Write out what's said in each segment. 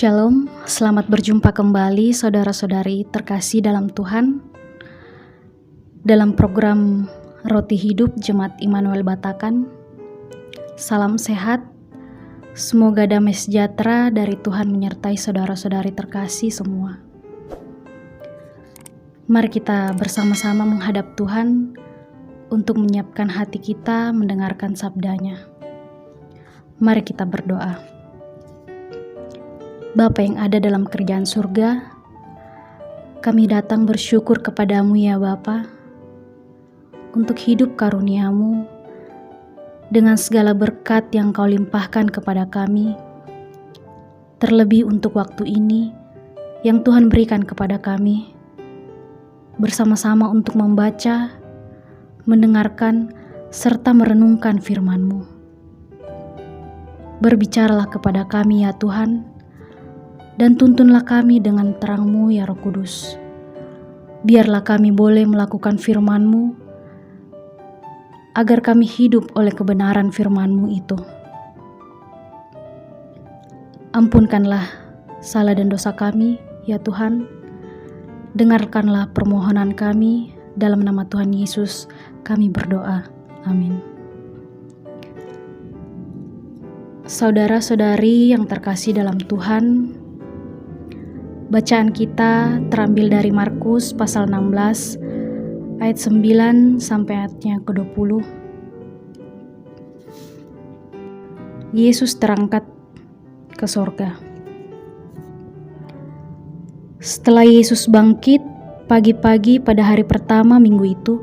Shalom, selamat berjumpa kembali saudara-saudari terkasih dalam Tuhan dalam program Roti Hidup Jemaat Immanuel Batakan. Salam sehat, semoga damai sejahtera dari Tuhan menyertai saudara-saudari terkasih semua. Mari kita bersama-sama menghadap Tuhan untuk menyiapkan hati kita mendengarkan sabdanya. Mari kita berdoa. Bapa yang ada dalam kerajaan surga, kami datang bersyukur kepadamu ya Bapa, untuk hidup karunia-Mu, dengan segala berkat yang Kau limpahkan kepada kami, terlebih untuk waktu ini yang Tuhan berikan kepada kami, bersama-sama untuk membaca, mendengarkan, serta merenungkan firman-Mu. Berbicaralah kepada kami ya Tuhan, dan tuntunlah kami dengan terang-Mu ya Roh Kudus. Biarlah kami boleh melakukan firman-Mu, agar kami hidup oleh kebenaran firman-Mu itu. Ampunkanlah salah dan dosa kami ya Tuhan. Dengarkanlah permohonan kami, dalam nama Tuhan Yesus kami berdoa. Amin. Saudara-saudari yang terkasih dalam Tuhan, bacaan kita terambil dari Markus pasal 16 ayat 9 sampai ayatnya ke-20. Yesus terangkat ke sorga. Setelah Yesus bangkit pagi-pagi pada hari pertama minggu itu,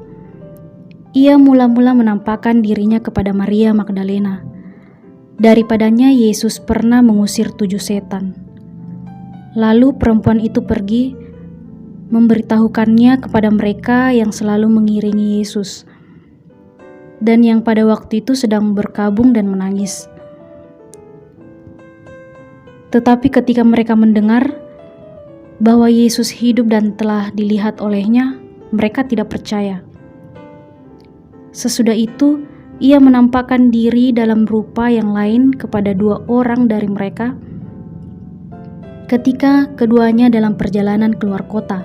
Ia mula-mula menampakkan dirinya kepada Maria Magdalena. Daripadanya Yesus pernah mengusir 7 setan. Lalu perempuan itu pergi memberitahukannya kepada mereka yang selalu mengiringi Yesus, dan yang pada waktu itu sedang berkabung dan menangis. Tetapi ketika mereka mendengar bahwa Yesus hidup dan telah dilihat olehnya, mereka tidak percaya. Sesudah itu, Ia menampakkan diri dalam rupa yang lain kepada 2 orang dari mereka, ketika keduanya dalam perjalanan keluar kota.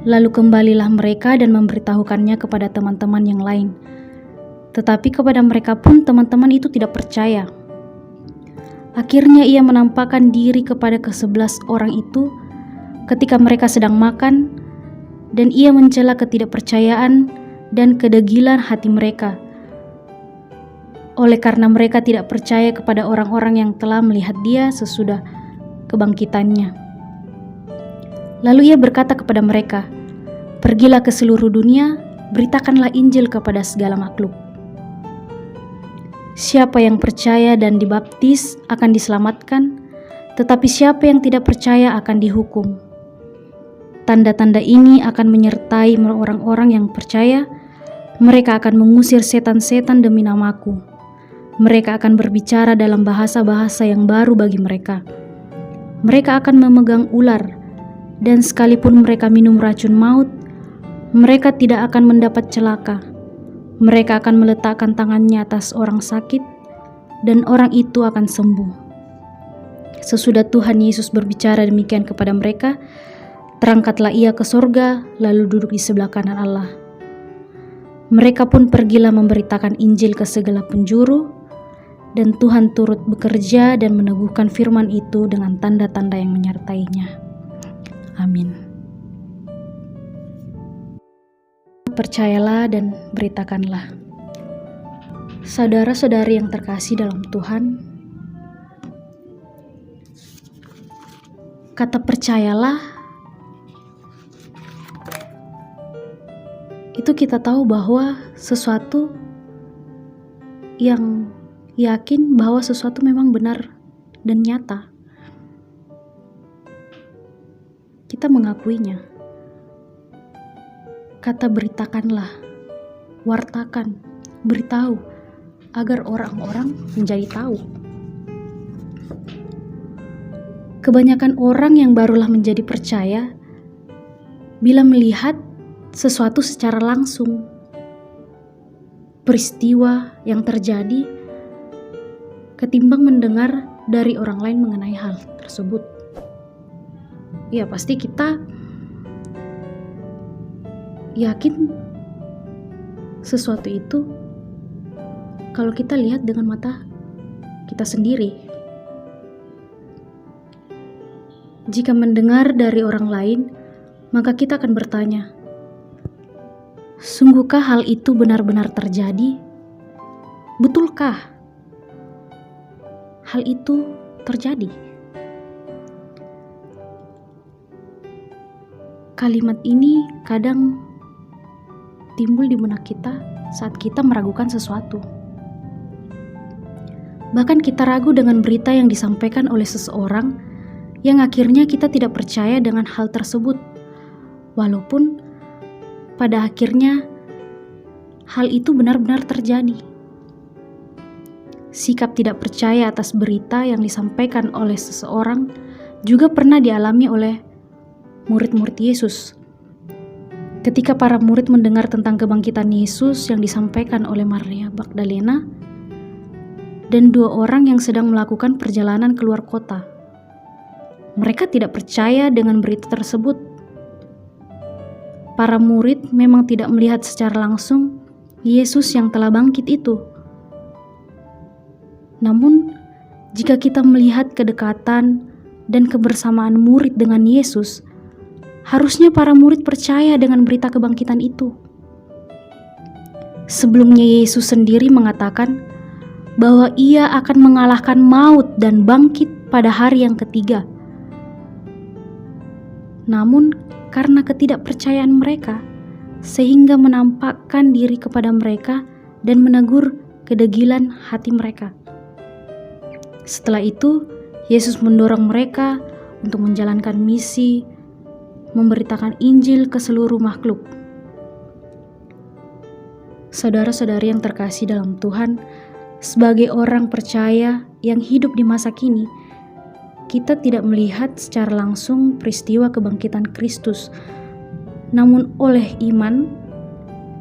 Lalu kembalilah mereka dan memberitahukannya kepada teman-teman yang lain. Tetapi kepada mereka pun teman-teman itu tidak percaya. Akhirnya Ia menampakkan diri kepada ke-11 orang itu ketika mereka sedang makan, dan Ia mencela ketidakpercayaan dan kedegilan hati mereka, oleh karena mereka tidak percaya kepada orang-orang yang telah melihat Dia sesudah kebangkitannya. Lalu Ia berkata kepada mereka, "Pergilah ke seluruh dunia, beritakanlah Injil kepada segala makhluk. Siapa yang percaya dan dibaptis akan diselamatkan, tetapi siapa yang tidak percaya akan dihukum. Tanda-tanda ini akan menyertai orang-orang yang percaya. Mereka akan mengusir setan-setan demi namaku. Mereka akan berbicara dalam bahasa-bahasa yang baru bagi mereka. Mereka akan memegang ular, dan sekalipun mereka minum racun maut, mereka tidak akan mendapat celaka. Mereka akan meletakkan tangannya atas orang sakit, dan orang itu akan sembuh." Sesudah Tuhan Yesus berbicara demikian kepada mereka, terangkatlah Ia ke sorga, lalu duduk di sebelah kanan Allah. Mereka pun pergilah memberitakan Injil ke segala penjuru, dan Tuhan turut bekerja dan meneguhkan firman itu dengan tanda-tanda yang menyertainya. Amin. Percayalah dan beritakanlah. Saudara-saudari yang terkasih dalam Tuhan, kata percayalah itu kita tahu bahwa sesuatu yang yakin bahwa sesuatu memang benar dan nyata. Kita mengakuinya. Kata beritakanlah, wartakan, beritahu, agar orang-orang menjadi tahu. Kebanyakan orang yang barulah menjadi percaya bila melihat sesuatu secara langsung. Peristiwa yang terjadi ketimbang mendengar dari orang lain mengenai hal tersebut. Ya, pasti kita yakin sesuatu itu kalau kita lihat dengan mata kita sendiri. Jika mendengar dari orang lain, maka kita akan bertanya, sungguhkah hal itu benar-benar terjadi? Betulkah hal itu terjadi? Kalimat ini kadang timbul di benak kita saat kita meragukan sesuatu. Bahkan kita ragu dengan berita yang disampaikan oleh seseorang yang akhirnya kita tidak percaya dengan hal tersebut. Walaupun pada akhirnya hal itu benar-benar terjadi. Sikap tidak percaya atas berita yang disampaikan oleh seseorang juga pernah dialami oleh murid-murid Yesus. Ketika para murid mendengar tentang kebangkitan Yesus yang disampaikan oleh Maria Magdalena dan 2 orang yang sedang melakukan perjalanan keluar kota, mereka tidak percaya dengan berita tersebut. Para murid memang tidak melihat secara langsung Yesus yang telah bangkit itu. Namun, jika kita melihat kedekatan dan kebersamaan murid dengan Yesus, harusnya para murid percaya dengan berita kebangkitan itu. Sebelumnya Yesus sendiri mengatakan bahwa Ia akan mengalahkan maut dan bangkit pada hari yang ketiga. Namun, karena ketidakpercayaan mereka, sehingga menampakkan diri kepada mereka dan menegur kedegilan hati mereka. Setelah itu, Yesus mendorong mereka untuk menjalankan misi memberitakan Injil ke seluruh makhluk. Saudara-saudari yang terkasih dalam Tuhan, sebagai orang percaya yang hidup di masa kini, kita tidak melihat secara langsung peristiwa kebangkitan Kristus. Namun oleh iman,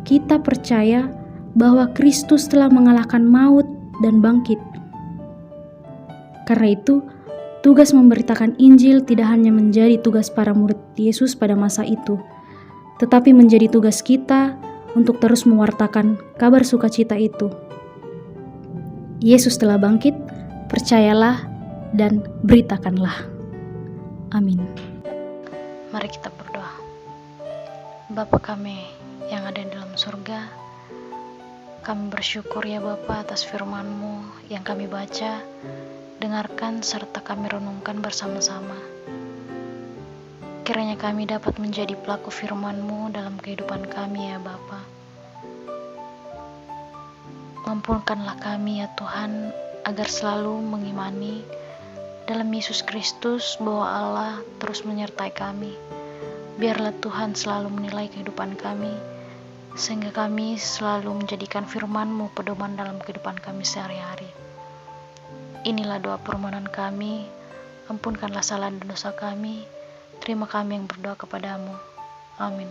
kita percaya bahwa Kristus telah mengalahkan maut dan bangkit. Karena itu, tugas memberitakan Injil tidak hanya menjadi tugas para murid Yesus pada masa itu, tetapi menjadi tugas kita untuk terus mewartakan kabar sukacita itu. Yesus telah bangkit, percayalah dan beritakanlah. Amin. Mari kita berdoa. Bapa kami yang ada di dalam surga, kami bersyukur ya Bapa atas firman-Mu yang kami baca, dengarkan serta kami renungkan bersama-sama. Kiranya kami dapat menjadi pelaku firman-Mu dalam kehidupan kami ya Bapa. Mampunkanlah kami ya Tuhan agar selalu mengimani dalam Yesus Kristus bahwa Allah terus menyertai kami. Biarlah Tuhan selalu menilai kehidupan kami, sehingga kami selalu menjadikan firman-Mu pedoman dalam kehidupan kami sehari-hari. Inilah doa permohonan kami, ampunkanlah salah dan dosa kami, terima kami yang berdoa kepadamu. Amin.